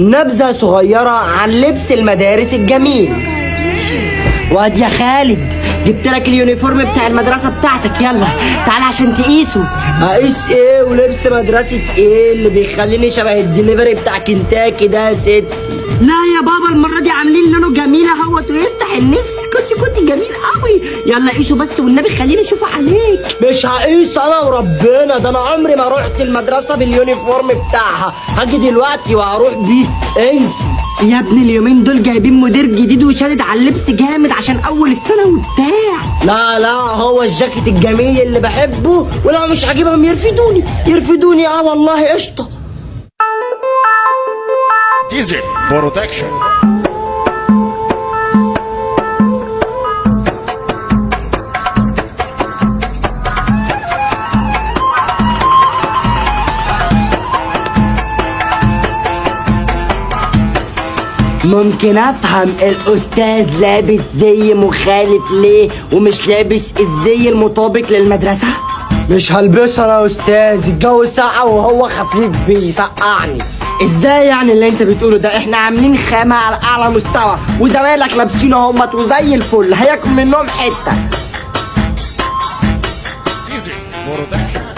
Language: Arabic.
نبذة صغيرة عن لبس المدارس الجميل. واد يا خالد، جبت لك اليونيفورم بتاع المدرسة بتاعتك، يلا تعالى عشان تقيسه. اقيس ايه ولبس مدرسة ايه اللي بيخليني شبه الدليفري بتاع كنتاكي ده يا ستي؟ لا يا بابا، المرة دي عاملين لونه جميل اهوت ويفتح النفس، كنت جميل قوي. يلا قيسه بس والنبي خليني اشوف عليك. مش هقيس انا وربنا، ده انا عمري ما رحت المدرسة باليونيفورم بتاعها، هاجي دلوقتي وهروح بيه. انسي يا ابني، اليومين دول جايبين مدير جديد وشادد على اللبس جامد عشان اول السنه وبتاع. لا هو الجاكيت الجميل اللي بحبه، ولو مش عاجبهم يرفدوني. والله قشطه. ديزل برودكشن. ممكن افهم الاستاذ لابس زي مخالف ليه ومش لابس الزي المطابق للمدرسة؟ مش هلبسه انا يا استاذ، الجو ساقع وهو خفيف بيسقعني. ازاي يعني اللي انت بتقوله ده؟ احنا عاملين خامة على اعلى مستوى وزمايلك لابسينه اهمت وزي الفل، هياكل منهم حتة. ديزل برودكشن.